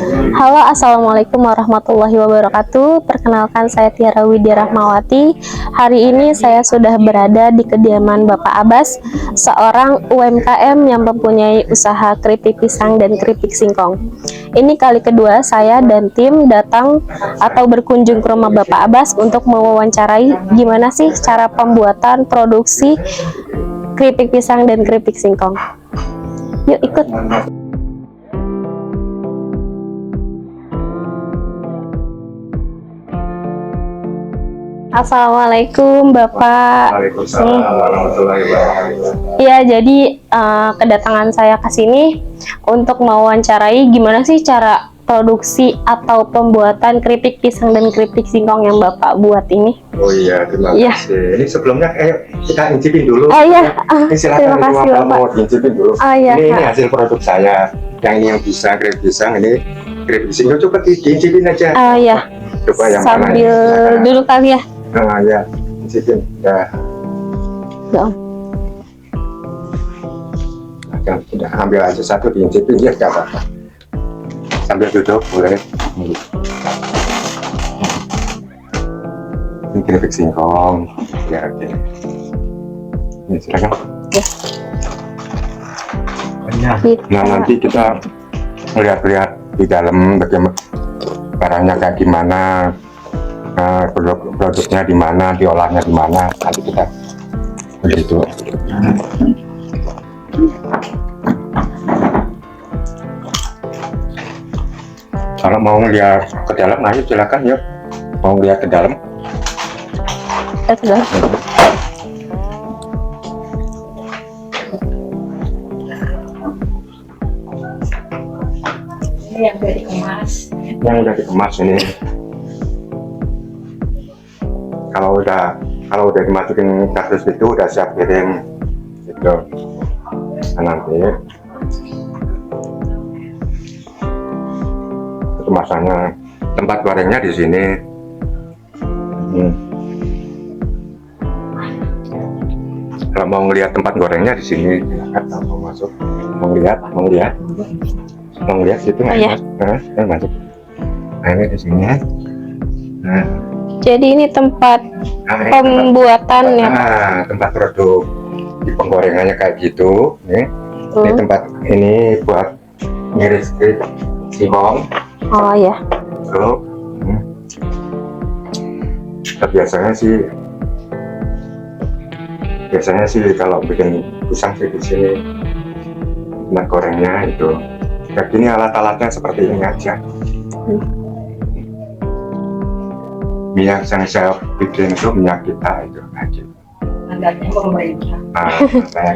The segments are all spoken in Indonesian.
Halo, assalamualaikum warahmatullahi wabarakatuh. Perkenalkan, saya Tiara Widya Rahmawati. Hari ini saya sudah berada di kediaman Bapak Abbas, seorang UMKM yang mempunyai usaha keripik pisang dan keripik singkong. Ini kali kedua saya dan tim datang atau berkunjung ke rumah Bapak Abbas untuk mewawancarai gimana sih cara pembuatan produksi keripik pisang dan keripik singkong. Yuk ikut. Assalamualaikum Bapak. Waalaikumsalam warahmatullahi wabarakatuh. Ya, jadi kedatangan saya ke sini untuk mewawancarai gimana sih cara produksi atau pembuatan keripik pisang dan keripik singkong yang Bapak buat ini. Oh iya, terima Iya. kasih. Ini sebelumnya kita incipin dulu. Iya, Ini silakan terima kasih Bapak. mau diincipin dulu. Iya, Ini hasil produk saya. Yang ini yang bisa keripik pisang, ini keripik singkong. Coba diincipin aja. Iya, Coba yang mana? sambil dulu kali ya. Nah, ya, incipin. Ya. Ya, Om. Nah, sudah ambil aja satu diincipin ya, nggak apa-apa. Sambil duduk boleh. Ini keripik singkong. Ya, oke. Ini silakan. Ya. Nah, nanti kita lihat-lihat di dalam bagaimana barangnya kayak gimana, produknya di mana, diolahnya di mana, nanti kita begitu. Kalau mau lihat ke dalam, ayo silakan yuk. Mau lihat ke dalam? Sudah. Ini yang udah dikemas. Yang udah dikemas ini. Kalau udah dimasukin kardus itu udah siap kirim gitu. Nah, nanti kemasannya, tempat gorengnya di sini. Kalau mau ngelihat tempat gorengnya di sini, silakan. Kalau mau masuk, mau lihat situ nggak? Iya. Nah, masuk. Nah, ini di sini ya. Nah, Jadi ini tempat ini pembuatannya. tempat produk di penggorengannya kayak gitu. Ini tempat ini buat ngiris keripik singkong. Oh ya. Tuh. Biasanya sih kalau bikin pisang sih di sini tempat gorengnya itu. Kayak gini alat-alatnya seperti ini aja. Minyak yang saya bikin itu minyak kita itu kayak gitu. Standarnya pemerintah. Nah,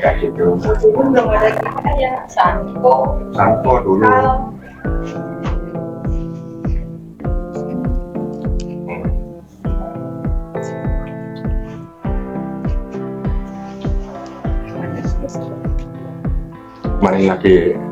kayak gitu. Dulu belum ada kita ya, Sanko. Sampo dulu. Kemarin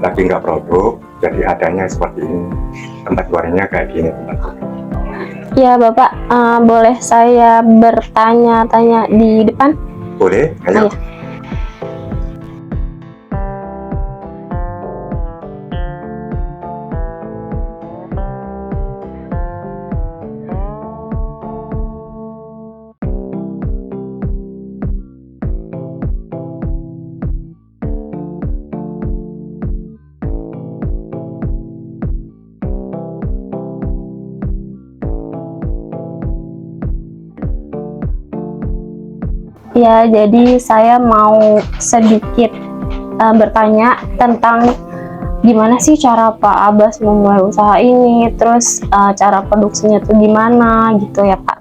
lagi nggak produk, jadi adanya seperti ini. Tempat gorengnya kayak gini tempat goreng. Ya Bapak, boleh saya bertanya-tanya di depan? Boleh, ayo. Iya. Ya, jadi saya mau sedikit bertanya tentang gimana sih cara Pak Abbas memulai usaha ini, terus cara produksinya tuh gimana gitu ya Pak.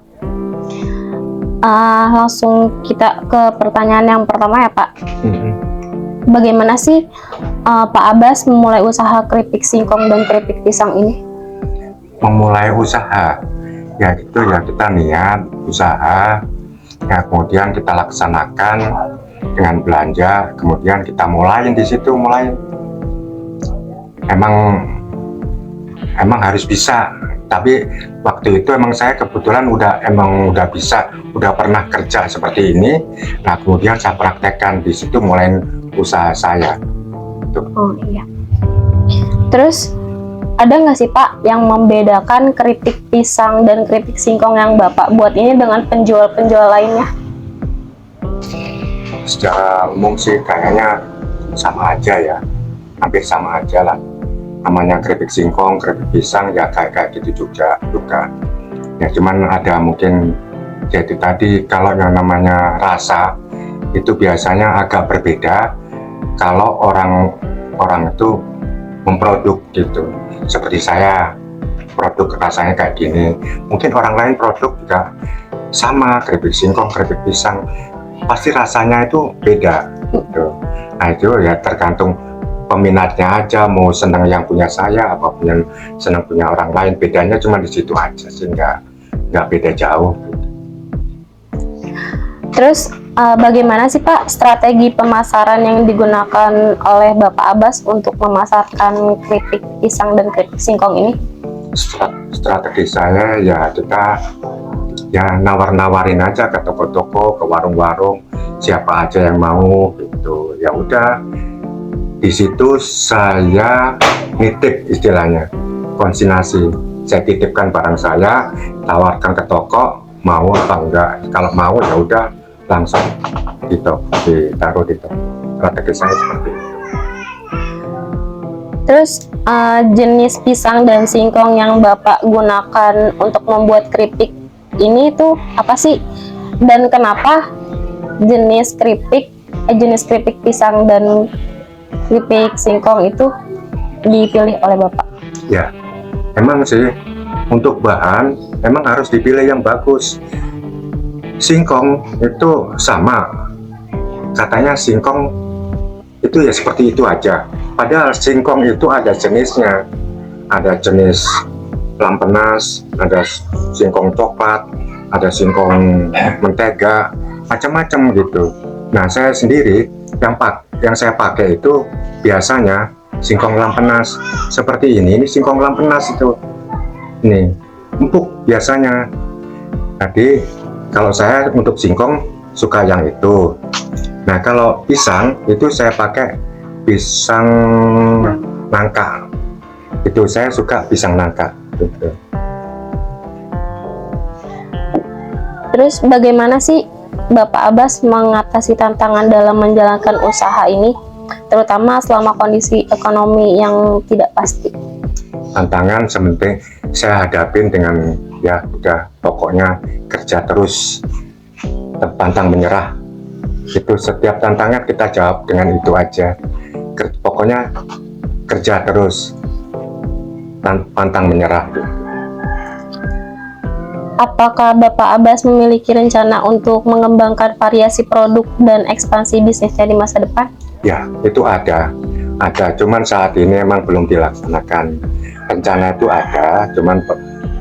Langsung kita ke pertanyaan yang pertama ya Pak. Bagaimana sih Pak Abbas memulai usaha keripik singkong dan keripik pisang ini? Memulai usaha, ya itu ya kita niat usaha. Ya, kemudian kita laksanakan dengan belanja, kemudian kita mulai di situ, emang harus bisa. Tapi waktu itu emang saya kebetulan udah bisa, udah pernah kerja seperti ini. Nah, kemudian saya praktekkan di situ, mulai usaha saya. Tuh. Oh iya. Terus ada nggak sih Pak yang membedakan keripik pisang dan keripik singkong yang Bapak buat ini dengan penjual-penjual lainnya? Secara umum sih kayaknya sama aja ya, hampir sama aja lah. Namanya keripik singkong, keripik pisang ya kayak gitu juga ya, cuman ada mungkin jadi tadi kalau yang namanya rasa itu biasanya agak berbeda kalau orang itu memproduk gitu. Seperti saya produk rasanya kayak gini, mungkin orang lain produk juga sama, keripik singkong, keripik pisang pasti rasanya itu beda gitu. Nah itu ya tergantung peminatnya aja, mau senang yang punya saya apa yang senang punya orang lain, bedanya cuma di situ aja sih, nggak beda jauh. Terus bagaimana sih Pak strategi pemasaran yang digunakan oleh Bapak Abbas untuk memasarkan keripik pisang dan keripik singkong ini? Strategi saya ya kita ya nawar-nawarin aja ke toko-toko, ke warung-warung, siapa aja yang mau gitu. Ya udah, di situ saya nitip istilahnya, konsinyasi. Saya titipkan barang saya, tawarkan ke toko, mau apa enggak. Kalau mau ya udah langsung gitu, ditaruh di toko. Strategi saya seperti itu. Terus jenis pisang dan singkong yang Bapak gunakan untuk membuat keripik ini tuh apa sih? Dan kenapa jenis keripik pisang dan keripik singkong itu dipilih oleh Bapak? Ya, emang sih untuk bahan emang harus dipilih yang bagus. Singkong itu sama, katanya singkong itu ya seperti itu aja. Padahal singkong itu ada jenisnya, ada jenis lampenas, ada singkong coklat, ada singkong mentega, macam-macam gitu. Nah saya sendiri yang saya pakai itu biasanya singkong lampenas seperti ini singkong lampenas itu, ini empuk biasanya. Jadi kalau saya untuk singkong suka yang itu. Nah kalau pisang itu saya pakai pisang nangka, itu saya suka pisang nangka gitu. Terus bagaimana sih Bapak Abbas mengatasi tantangan dalam menjalankan usaha ini, terutama selama kondisi ekonomi yang tidak pasti? Tantangan sementing saya hadapin dengan ya udah pokoknya kerja terus, pantang menyerah. Itu setiap tantangan kita jawab dengan itu aja. Pokoknya kerja terus, pantang menyerah. Apakah Bapak Abbas memiliki rencana untuk mengembangkan variasi produk dan ekspansi bisnisnya di masa depan? Ya, itu ada. Cuman saat ini emang belum dilaksanakan. Rencana itu ada, cuman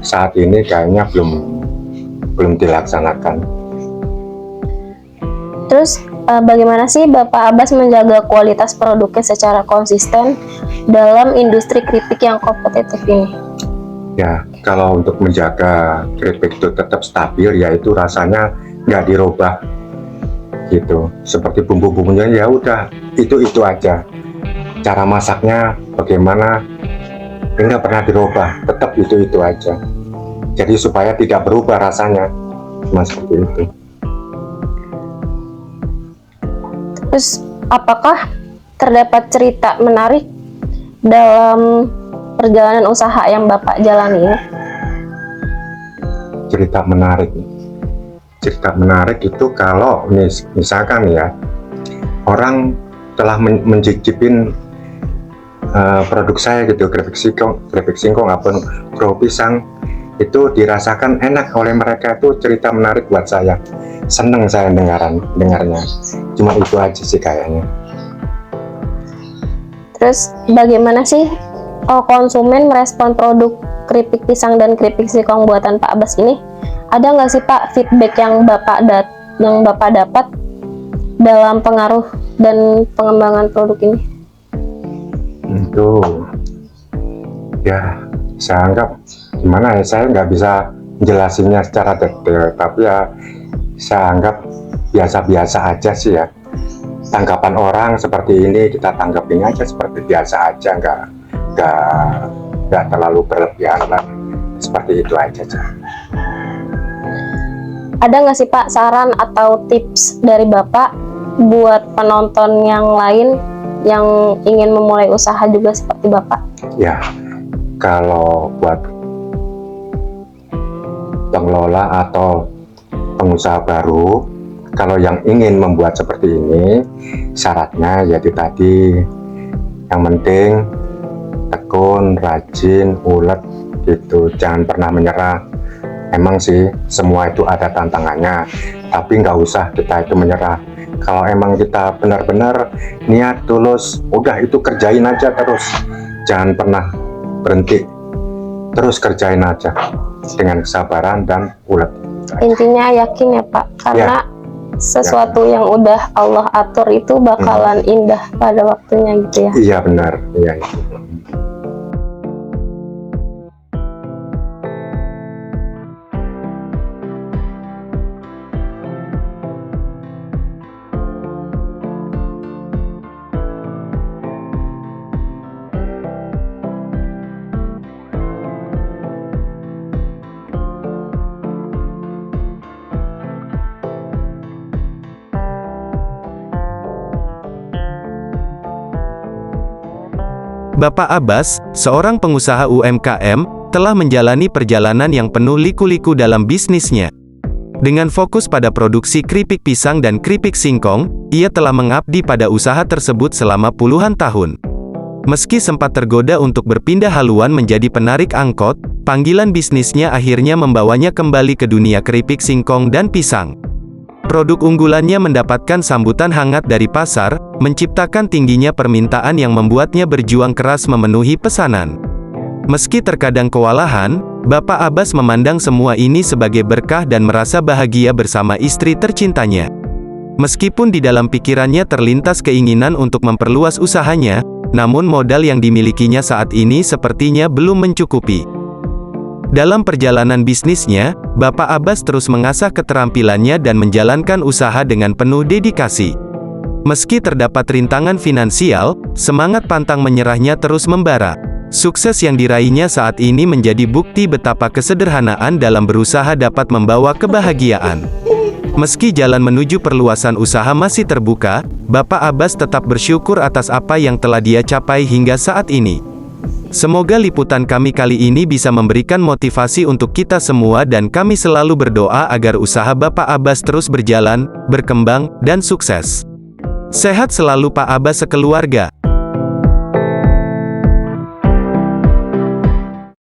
saat ini kayaknya belum dilaksanakan. Terus bagaimana sih Bapak Abbas menjaga kualitas produknya secara konsisten dalam industri keripik yang kompetitif ini? Ya, kalau untuk menjaga keripik itu tetap stabil, yaitu rasanya nggak dirubah gitu. Seperti bumbu-bumbunya ya udah itu aja. Cara masaknya bagaimana nggak pernah dirubah, tetap itu aja. Jadi supaya tidak berubah rasanya, cuma seperti itu. Terus apakah terdapat cerita menarik dalam perjalanan usaha yang Bapak jalani ini? Cerita menarik itu kalau misalkan ya orang telah mencicipin produk saya gitu, keripik singkong ataupun keripik pisang, itu dirasakan enak oleh mereka, itu cerita menarik buat saya. Seneng saya dengarnya. Cuma itu aja sih kayaknya. Terus bagaimana sih konsumen merespon produk keripik pisang dan keripik singkong buatan Pak Abbas ini? Ada nggak sih Pak feedback yang Bapak dapat dalam pengaruh dan pengembangan produk ini? Itu ya saya anggap gimana ya, saya nggak bisa jelasinnya secara detail, tapi ya saya anggap biasa-biasa aja sih ya. Tanggapan orang seperti ini kita tanggapin aja seperti biasa aja, nggak nggak terlalu berlebihan lah. Seperti itu aja, Cak. Ada nggak sih Pak saran atau tips dari Bapak buat penonton yang lain yang ingin memulai usaha juga seperti Bapak? Ya, kalau buat pengelola atau pengusaha baru, kalau yang ingin membuat seperti ini, syaratnya yaitu tadi, yang penting tekun, rajin, ulet gitu, jangan pernah menyerah. Emang sih semua itu ada tantangannya, tapi nggak usah kita itu menyerah. Kalau emang kita benar-benar niat tulus, udah itu kerjain aja terus, jangan pernah berhenti, terus kerjain aja dengan kesabaran dan ulet. Intinya yakin ya Pak, karena sesuatu yang udah Allah atur itu bakalan indah pada waktunya gitu ya. Iya benar, iya itu. Bapak Abbas, seorang pengusaha UMKM, telah menjalani perjalanan yang penuh liku-liku dalam bisnisnya. Dengan fokus pada produksi keripik pisang dan keripik singkong, ia telah mengabdi pada usaha tersebut selama puluhan tahun. Meski sempat tergoda untuk berpindah haluan menjadi penarik angkot, panggilan bisnisnya akhirnya membawanya kembali ke dunia keripik singkong dan pisang. Produk unggulannya mendapatkan sambutan hangat dari pasar, menciptakan tingginya permintaan yang membuatnya berjuang keras memenuhi pesanan. Meski terkadang kewalahan, Bapak Abbas memandang semua ini sebagai berkah dan merasa bahagia bersama istri tercintanya. Meskipun di dalam pikirannya terlintas keinginan untuk memperluas usahanya, namun modal yang dimilikinya saat ini sepertinya belum mencukupi. Dalam perjalanan bisnisnya, Bapak Abbas terus mengasah keterampilannya dan menjalankan usaha dengan penuh dedikasi. Meski terdapat rintangan finansial, semangat pantang menyerahnya terus membara. Sukses yang diraihnya saat ini menjadi bukti betapa kesederhanaan dalam berusaha dapat membawa kebahagiaan. Meski jalan menuju perluasan usaha masih terbuka, Bapak Abbas tetap bersyukur atas apa yang telah dia capai hingga saat ini. Semoga liputan kami kali ini bisa memberikan motivasi untuk kita semua dan kami selalu berdoa agar usaha Bapak Abbas terus berjalan, berkembang, dan sukses. Sehat selalu Pak Abbas sekeluarga.